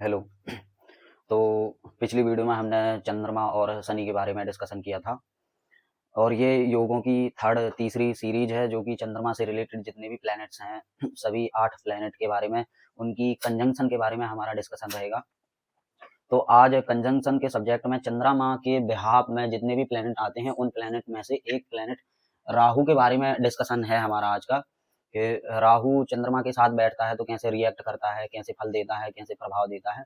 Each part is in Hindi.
हेलो। तो पिछली वीडियो में हमने चंद्रमा और शनि के बारे में डिस्कशन किया था और ये योगों की तीसरी सीरीज है जो कि चंद्रमा से रिलेटेड जितने भी प्लैनेट्स हैं सभी 8 प्लैनेट के बारे में, उनकी कंजंक्शन के बारे में हमारा डिस्कशन रहेगा। तो आज कंजंक्शन के सब्जेक्ट में चंद्रमा के बिहाफ में जितने भी प्लैनेट आते हैं उन प्लैनेट में से एक प्लैनेट राहु के बारे में डिस्कशन है हमारा आज का, कि राहु चंद्रमा के साथ बैठता है तो कैसे रिएक्ट करता है, कैसे फल देता है, कैसे प्रभाव देता है।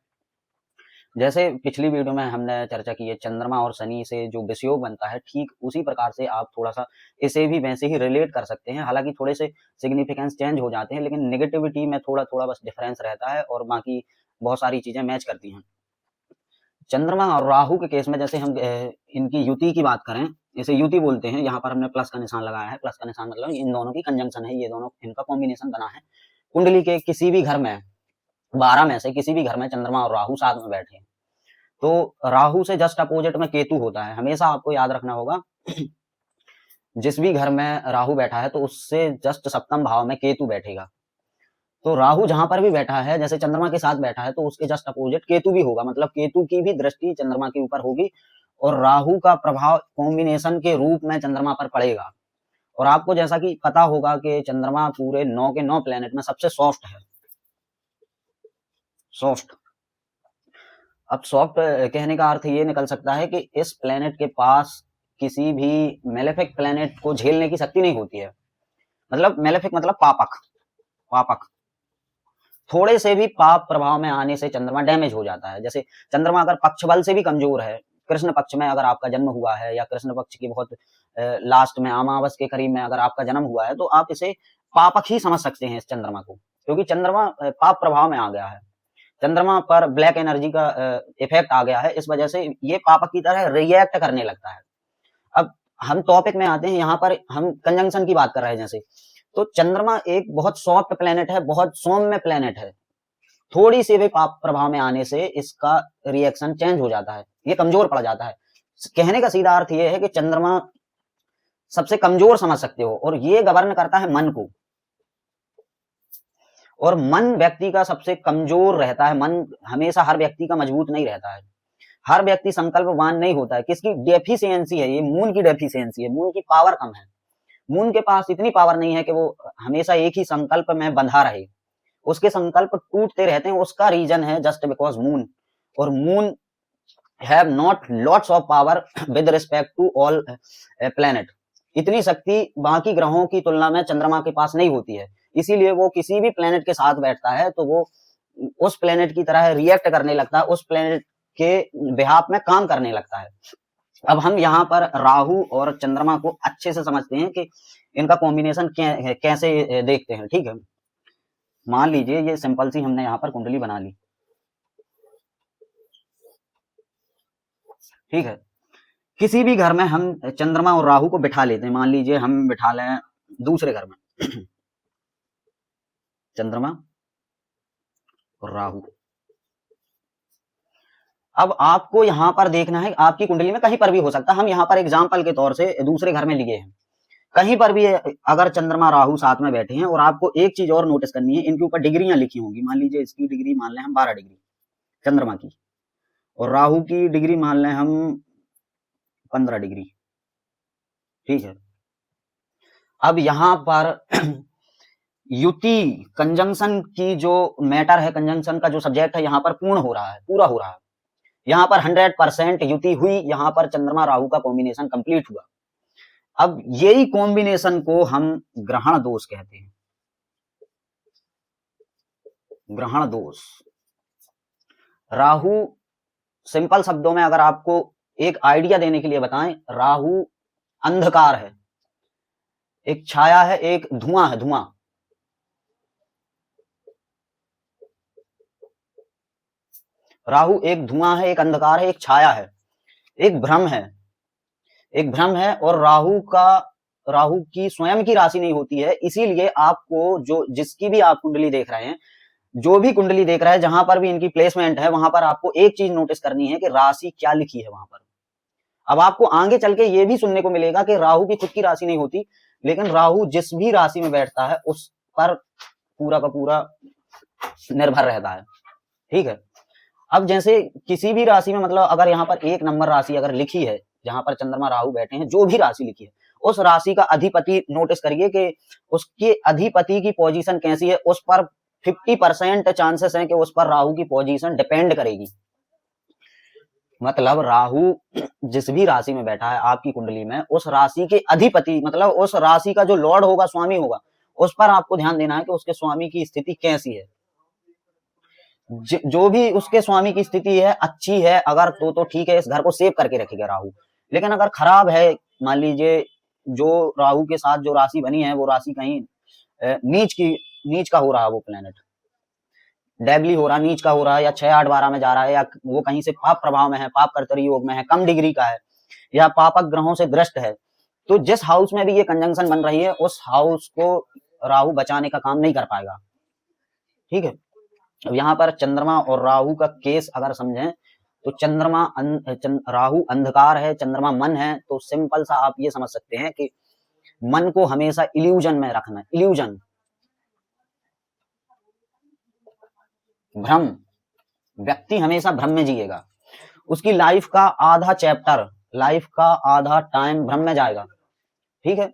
जैसे पिछली वीडियो में हमने चर्चा की है चंद्रमा और शनि से जो विषयोग बनता है, ठीक उसी प्रकार से आप थोड़ा सा इसे भी वैसे ही रिलेट कर सकते हैं। हालांकि थोड़े से सिग्निफिकेंस चेंज हो जाते हैं, लेकिन नेगेटिविटी में थोड़ा थोड़ा बस डिफरेंस रहता है और बाकी बहुत सारी चीजें मैच करती हैं। चंद्रमा और राहु के केस में जैसे हम इनकी युति की बात करें, इसे युति बोलते हैं। यहाँ पर हमने प्लस का निशान लगाया है। प्लस का निशान मतलब इन दोनों की कंजंक्शन है, ये दोनों इनका कॉम्बिनेशन बना है। कुंडली के किसी भी घर में 12 में से किसी भी घर में चंद्रमा और राहु साथ में बैठे, तो राहु से जस्ट अपोजिट में केतु होता है। हमेशा आपको याद रखना होगा जिस भी घर में राहु बैठा है तो उससे जस्ट सप्तम भाव में केतु बैठेगा। तो राहु जहां पर भी बैठा है, जैसे चंद्रमा के साथ बैठा है, तो उसके जस्ट अपोजिट केतु भी होगा। मतलब केतु की भी दृष्टि चंद्रमा के ऊपर होगी और राहु का प्रभाव कॉम्बिनेशन के रूप में चंद्रमा पर पड़ेगा। और आपको जैसा कि पता होगा कि चंद्रमा पूरे 9 के 9 प्लेनेट में सबसे सॉफ्ट है। सॉफ्ट, अब सॉफ्ट कहने का अर्थ ये निकल सकता है कि इस प्लेनेट के पास किसी भी मेलेफिक प्लेनेट को झेलने की शक्ति नहीं होती है। मतलब मेलेफिक मतलब पापक। पापक थोड़े से भी पाप प्रभाव में आने से चंद्रमा डैमेज हो जाता है। जैसे चंद्रमा अगर पक्ष बल से भी कमजोर है, कृष्ण पक्ष में अगर आपका जन्म हुआ है या कृष्ण पक्ष की बहुत लास्ट में अमावस के करीब में अगर आपका जन्म हुआ है, तो आप इसे पापक ही समझ सकते हैं इस चंद्रमा को, क्योंकि चंद्रमा पाप प्रभाव में आ गया है। चंद्रमा पर ब्लैक एनर्जी का इफेक्ट आ गया है, इस वजह से ये पापक की तरह रिएक्ट करने लगता है। अब हम टॉपिक में आते हैं, यहाँ पर हम कंजंक्शन की बात कर रहे हैं। जैसे तो चंद्रमा एक बहुत सॉफ्ट प्लेनेट है, बहुत सौम्य प्लेनेट है। थोड़ी सी भी पाप प्रभाव में आने से इसका रिएक्शन चेंज हो जाता है, ये कमजोर पड़ जाता है। कहने का सीधा अर्थ ये है कि चंद्रमा सबसे कमजोर समझ सकते हो, और ये गवर्न करता है मन को। और मन व्यक्ति का सबसे कमजोर रहता है। मन हमेशा हर व्यक्ति का मजबूत नहीं रहता है, हर व्यक्ति संकल्पवान नहीं होता है। किसकी डेफिशिएंसी है? ये मून की डेफिशिएंसी है। मून की पावर कम है। मून के पास इतनी पावर नहीं है कि वो हमेशा एक ही संकल्प में बंधा रहे। उसके संकल्प टूटते रहते हैं। उसका रीजन है जस्ट बिकॉज मून, और moon have not lots of power with respect to all planet. इतनी शक्ति बाकी ग्रहों की तुलना में चंद्रमा के पास नहीं होती है, इसीलिए वो किसी भी प्लेनेट के साथ बैठता है तो वो उस प्लेनेट की तरह रिएक्ट करने लगता है, उस प्लेनेट के बिहाफ में काम करने लगता है। अब हम यहाँ पर राहु और चंद्रमा को अच्छे से समझते हैं कि इनका कॉम्बिनेशन कैसे देखते हैं। ठीक है, मान लीजिए ये सिंपल सी हमने यहाँ पर कुंडली बना ली। ठीक है, किसी भी घर में हम चंद्रमा और राहु को बिठा लेते हैं। मान लीजिए हम बिठा लें दूसरे घर में चंद्रमा और राहु। अब आपको यहां पर देखना है, आपकी कुंडली में कहीं पर भी हो सकता है। हम यहां पर एग्जांपल के तौर से दूसरे घर में लिए हैं। कहीं पर भी अगर चंद्रमा राहु साथ में बैठे हैं, और आपको एक चीज और नोटिस करनी है, इनके ऊपर डिग्रियां लिखी होंगी। मान लीजिए इसकी डिग्री मान लें हम 12 डिग्री चंद्रमा की, और राहु की डिग्री मान लें हम 15 डिग्री। ठीक है, अब यहां पर युति कंजंक्शन की जो मैटर है, कंजंक्शन का जो सब्जेक्ट है, यहां पर पूर्ण हो रहा है, पूरा हो रहा है। यहां पर 100% युति हुई। यहां पर चंद्रमा राहु का कॉम्बिनेशन कंप्लीट हुआ। अब यही कॉम्बिनेशन को हम ग्रहण दोष कहते हैं। ग्रहण दोष। राहु, सिंपल शब्दों में अगर आपको एक आइडिया देने के लिए बताएं, राहु अंधकार है, एक छाया है, एक धुआं है, धुआं। राहु एक धुआं है, एक अंधकार है, एक छाया है, एक भ्रम है। एक भ्रम है, और राहु की स्वयं की राशि नहीं होती है। इसीलिए आपको जो जिसकी भी आप कुंडली देख रहे हैं, जो भी कुंडली देख रहा है, जहां पर भी इनकी प्लेसमेंट है, वहां पर आपको एक चीज नोटिस करनी है कि राशि क्या लिखी है वहां पर। अब आपको आगे चल के ये भी सुनने को मिलेगा कि राहु की खुद की राशि नहीं होती, लेकिन राहु जिस भी राशि में बैठता है उस पर पूरा का पूरा निर्भर रहता है। ठीक है, अब जैसे किसी भी राशि में मतलब अगर यहाँ पर एक नंबर राशि अगर लिखी है, जहां पर चंद्रमा राहु बैठे हैं, जो भी राशि लिखी है उस राशि का अधिपति नोटिस करिए कि उसके अधिपति की पोजीशन कैसी है, उस पर 50% चांसेस हैं कि उस पर राहु की पोजीशन डिपेंड करेगी। मतलब राहु जिस भी राशि में बैठा है आपकी कुंडली में, उस राशि के अधिपति मतलब उस राशि का जो लॉर्ड होगा, स्वामी होगा, उस पर आपको ध्यान देना है कि उसके स्वामी की स्थिति कैसी है। जो भी उसके स्वामी की स्थिति है अच्छी है अगर तो ठीक है, इस घर को सेव करके रखेगा राहु। लेकिन अगर खराब है, मान लीजिए जो राहु के साथ जो राशि बनी है वो राशि कहीं नीच का हो रहा है, वो प्लेनेट डेबली हो रहा, नीच का हो रहा है, या 6, 8, 12 में जा रहा है, या वो कहीं से पाप प्रभाव में है, पाप कर्तरी योग में है, कम डिग्री का है, या पापक ग्रहों से दृष्ट है, तो जिस हाउस में भी ये कंजंक्शन बन रही है उस हाउस को राहु बचाने का काम नहीं कर पाएगा। ठीक है। अब यहाँ पर चंद्रमा और राहु का केस अगर समझें तो राहु अंधकार है, चंद्रमा मन है, तो सिंपल सा आप ये समझ सकते हैं कि मन को हमेशा इल्यूजन में रखना, इल्यूजन, भ्रम, व्यक्ति हमेशा भ्रम में जिएगा, उसकी लाइफ का आधा चैप्टर, लाइफ का आधा टाइम भ्रम में जाएगा। ठीक है,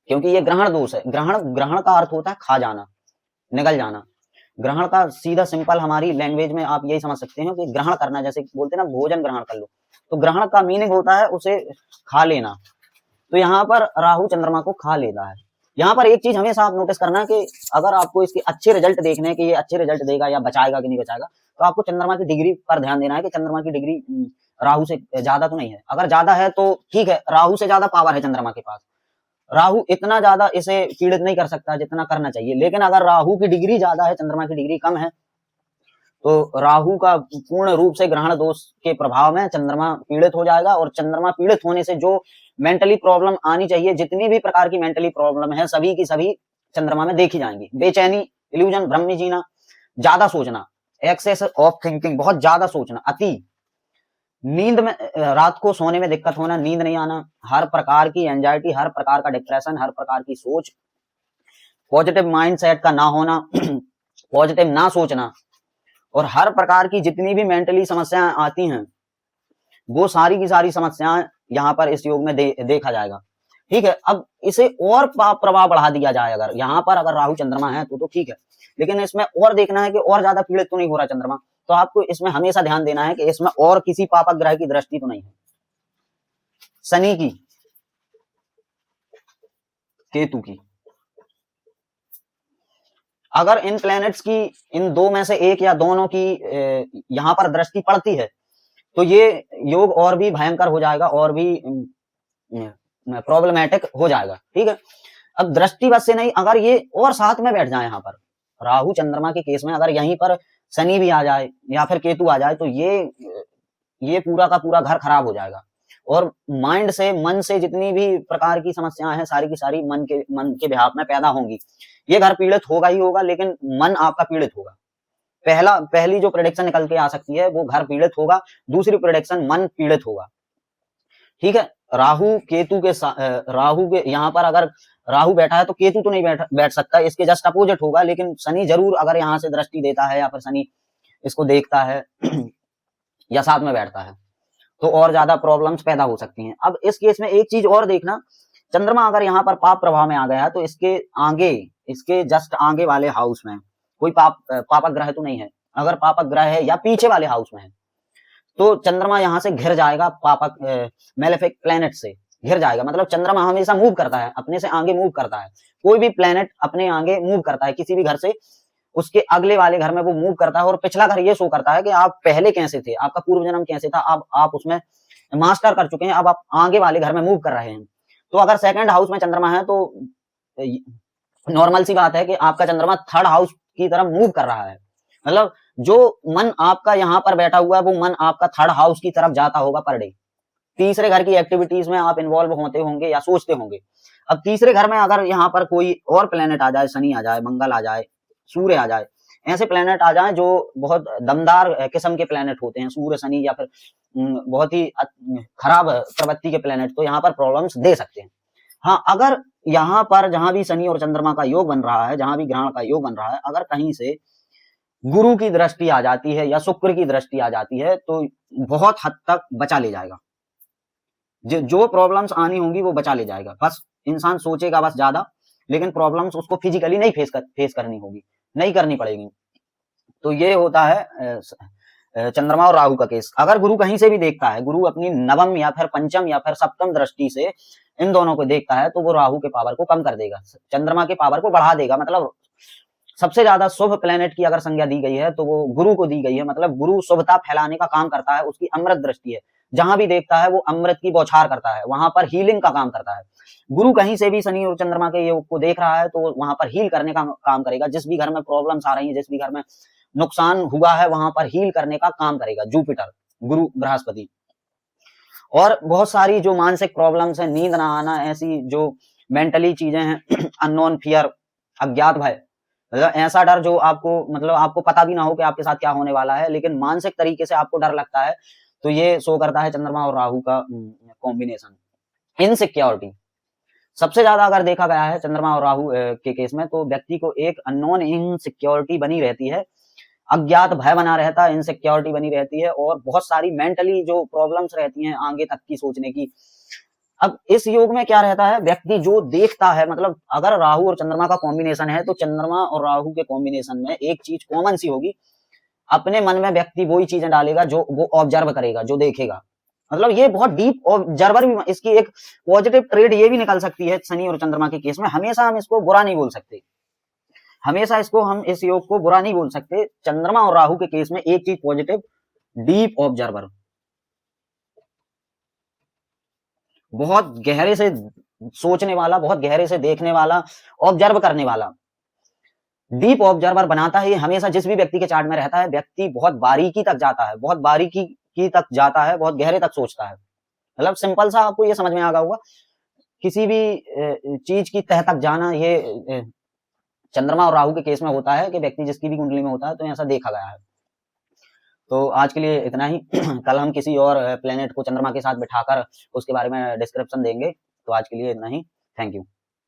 क्योंकि ये ग्रहण दोष है। ग्रहण का अर्थ होता है खा जाना, निगल जाना। ग्रहण का सीधा सिंपल हमारी लैंग्वेज में आप यही समझ सकते हैं कि ग्रहण करना, जैसे बोलते हैं ना भोजन ग्रहण कर लो, तो ग्रहण का मीनिंग होता है उसे खा लेना। तो यहाँ पर राहु चंद्रमा को खा लेता है। यहाँ पर एक चीज हमेशा आप नोटिस करना कि अगर आपको इसके अच्छे रिजल्ट देखने हैं कि ये अच्छे रिजल्ट देगा या बचाएगा कि नहीं बचाएगा, तो आपको चंद्रमा की डिग्री पर ध्यान देना है कि चंद्रमा की डिग्री राहु से ज्यादा तो नहीं है। अगर ज्यादा है तो ठीक है, राहु से ज्यादा पावर है चंद्रमा के पास, राहु इतना ज्यादा इसे पीड़ित नहीं कर सकता जितना करना चाहिए। लेकिन अगर राहु की डिग्री ज्यादा है, चंद्रमा की डिग्री कम है, तो राहु का पूर्ण रूप से ग्रहण दोष के प्रभाव में चंद्रमा पीड़ित हो जाएगा। और चंद्रमा पीड़ित होने से जो मेंटली प्रॉब्लम आनी चाहिए, जितनी भी प्रकार की मेंटली प्रॉब्लम है, सभी की सभी चंद्रमा में देखी जाएंगी। बेचैनी, इल्यूजन, भ्रम में जीना, ज्यादा सोचना, एक्सेस ऑफ थिंकिंग, बहुत ज्यादा सोचना, अति, नींद में रात को सोने में दिक्कत होना, नींद नहीं आना, हर प्रकार की एंजाइटी, हर प्रकार का डिप्रेशन, हर प्रकार की सोच, पॉजिटिव माइंडसेट का ना होना, पॉजिटिव ना सोचना, और हर प्रकार की जितनी भी मेंटली समस्याएं आती हैं वो सारी की सारी समस्याएं यहाँ पर इस योग में देखा जाएगा। ठीक है। अब इसे और प्रभाव बढ़ा दिया जाए, अगर यहाँ पर अगर राहु चंद्रमा है तो ठीक है, लेकिन इसमें और देखना है कि और ज्यादा पीड़ित तो नहीं हो रहा चंद्रमा, तो आपको इसमें हमेशा ध्यान देना है कि इसमें और किसी पापक ग्रह की दृष्टि तो नहीं है, शनि की, केतु की। अगर इन प्लैनेट्स की इन दो में से एक या दोनों की यहाँ पर दृष्टि पड़ती है तो ये योग और भी भयंकर हो जाएगा, और भी प्रॉब्लमेटिक हो जाएगा। ठीक है। अब दृष्टि बस से नहीं, अगर ये और साथ में बैठ जाए, यहाँ पर राहु चंद्रमा के केस में अगर यहीं पर शनि भी आ जाए या फिर केतु आ जाए, तो ये पूरा का पूरा घर खराब हो जाएगा। और माइंड से, मन से जितनी भी प्रकार की समस्याएं हैं सारी की सारी मन के बिहाफ में पैदा होंगी। ये घर पीड़ित होगा ही होगा, लेकिन मन आपका पीड़ित होगा। पहली जो प्रेडिक्शन निकल के आ सकती है वो घर पीड़ित होगा, दूसरी प्रेडिक्शन मन पीड़ित होगा। ठीक है। राहु के यहाँ पर अगर राहु बैठा है तो केतु तो नहीं बैठ सकता, इसके जस्ट अपोजिट होगा। लेकिन शनि जरूर अगर यहाँ से दृष्टि देता है या फिर शनि इसको देखता है या साथ में बैठता है तो और ज्यादा प्रॉब्लम्स पैदा हो सकती हैं। अब इस केस में एक चीज और देखना, चंद्रमा अगर यहाँ पर पाप प्रभाव में आ गया है तो इसके जस्ट आगे वाले हाउस में कोई पापक ग्रह तो नहीं है। अगर पापक ग्रह है या पीछे वाले हाउस में है तो चंद्रमा यहाँ से घिर जाएगा, पापक मेलेफिक प्लैनेट से घिर जाएगा। मतलब चंद्रमा हमेशा मूव करता है, अपने से आगे मूव करता है। कोई भी प्लैनेट अपने आगे मूव करता है किसी भी घर से, उसके अगले वाले घर में वो मूव करता है। और पिछला घर ये शो करता है कि आप पहले कैसे थे, आपका पूर्व जन्म कैसे था, अब आप उसमें मास्टर कर चुके हैं, अब आप आगे वाले घर में मूव कर रहे हैं। तो अगर सेकंड हाउस में चंद्रमा है तो नॉर्मल सी बात है कि आपका चंद्रमा थर्ड हाउस की तरफ मूव कर रहा है। मतलब जो मन आपका यहाँ पर बैठा हुआ है वो मन आपका थर्ड हाउस की तरफ जाता होगा पर डे। तीसरे घर की एक्टिविटीज में आप इन्वॉल्व होते होंगे या सोचते होंगे। अब तीसरे घर में अगर यहाँ पर कोई और प्लेनेट आ जाए, शनि आ जाए, मंगल आ जाए, सूर्य आ जाए, ऐसे प्लेनेट आ जाए जो बहुत दमदार किस्म के प्लेनेट होते हैं, सूर्य, शनि, या फिर बहुत ही खराब प्रवृत्ति के प्लेनेट, तो यहाँ पर प्रॉब्लम्स दे सकते हैं। हाँ, अगर यहाँ पर जहां भी शनि और चंद्रमा का योग बन रहा है, जहां भी ग्रहण का योग बन रहा है, अगर कहीं से गुरु की दृष्टि आ जाती है या शुक्र की दृष्टि आ जाती है तो बहुत हद तक बचा ले जाएगा। जो प्रॉब्लम्स आनी होंगी वो बचा ले जाएगा। बस इंसान सोचेगा बस ज्यादा, लेकिन प्रॉब्लम्स उसको फिजिकली नहीं फेस करनी होगी, नहीं करनी पड़ेगी। तो ये होता है चंद्रमा और राहु का केस। अगर गुरु कहीं से भी देखता है, गुरु अपनी नवम या फिर पंचम या फिर सप्तम दृष्टि से इन दोनों को देखता है, तो वो राहु के पावर को कम कर देगा, चंद्रमा के पावर को बढ़ा देगा। मतलब सबसे ज्यादा शुभ प्लेनेट की अगर संज्ञा दी गई है तो वो गुरु को दी गई है। मतलब गुरु शुभता फैलाने का काम करता है, उसकी अमृत दृष्टि है, जहां भी देखता है वो अमृत की बौछार करता है, वहां पर हीलिंग का काम करता है। गुरु कहीं से भी शनि और चंद्रमा के योग को देख रहा है तो वहां पर हील करने का काम करेगा। जिस भी घर में प्रॉब्लम्स आ रही है, जिस भी घर में नुकसान हुआ है, वहां पर हील करने का काम करेगा जुपिटर, गुरु बृहस्पति। और बहुत सारी जो मानसिक प्रॉब्लम्स है, नींद ना आना, ऐसी जो मेंटली चीजें हैं, अननोन फियर, अज्ञात भय, मतलब ऐसा डर जो आपको मतलब आपको पता भी ना हो कि आपके साथ क्या होने वाला है, लेकिन मानसिक तरीके से आपको डर लगता है, तो ये शो करता है चंद्रमा और राहु का कॉम्बिनेशन। इनसिक्योरिटी सबसे ज्यादा अगर देखा गया है चंद्रमा और राहु के केस में, तो व्यक्ति को एक अननोन इनसिक्योरिटी बनी रहती है, अज्ञात भय बना रहता है, इनसिक्योरिटी बनी रहती है, और बहुत सारी मेंटली जो प्रॉब्लम्स रहती हैं आगे तक की सोचने की। अब इस योग में क्या रहता है, व्यक्ति जो देखता है, मतलब अगर राहु और चंद्रमा का कॉम्बिनेशन है तो चंद्रमा और राहु के कॉम्बिनेशन में एक चीज कॉमन सी होगी, अपने मन में व्यक्ति वही चीजें डालेगा जो वो ऑब्जर्व करेगा, जो देखेगा। मतलब ये बहुत डीप ऑब्जर्वर भी, इसकी एक पॉजिटिव ट्रेड ये भी निकल सकती है शनि और चंद्रमा के केस में। हमेशा हम इसको बुरा नहीं बोल सकते, हमेशा इसको हम इस योग को बुरा नहीं बोल सकते। चंद्रमा और राहु के केस में एक चीज पॉजिटिव, डीप ऑब्जर्वर, बहुत गहरे से सोचने वाला, बहुत गहरे से देखने वाला, ऑब्जर्व करने वाला, डीप ऑब्जर्वर बनाता है। हमेशा जिस भी व्यक्ति के चार्ट में रहता है, व्यक्ति बहुत बारीकी तक जाता है, बहुत बारीकी की तक जाता है, बहुत गहरे तक सोचता है। मतलब सिंपल सा आपको ये समझ में आ गया होगा, किसी भी चीज की तह तक जाना, ये चंद्रमा और राहु के केस में होता है कि व्यक्ति जिसकी भी कुंडली में होता है, तो ऐसा देखा गया है। तो आज के लिए इतना ही। कल हम किसी और प्लेनेट को चंद्रमा के साथ बिठाकर उसके बारे में डिस्क्रिप्शन देंगे। तो आज के लिए इतना ही। Thank you.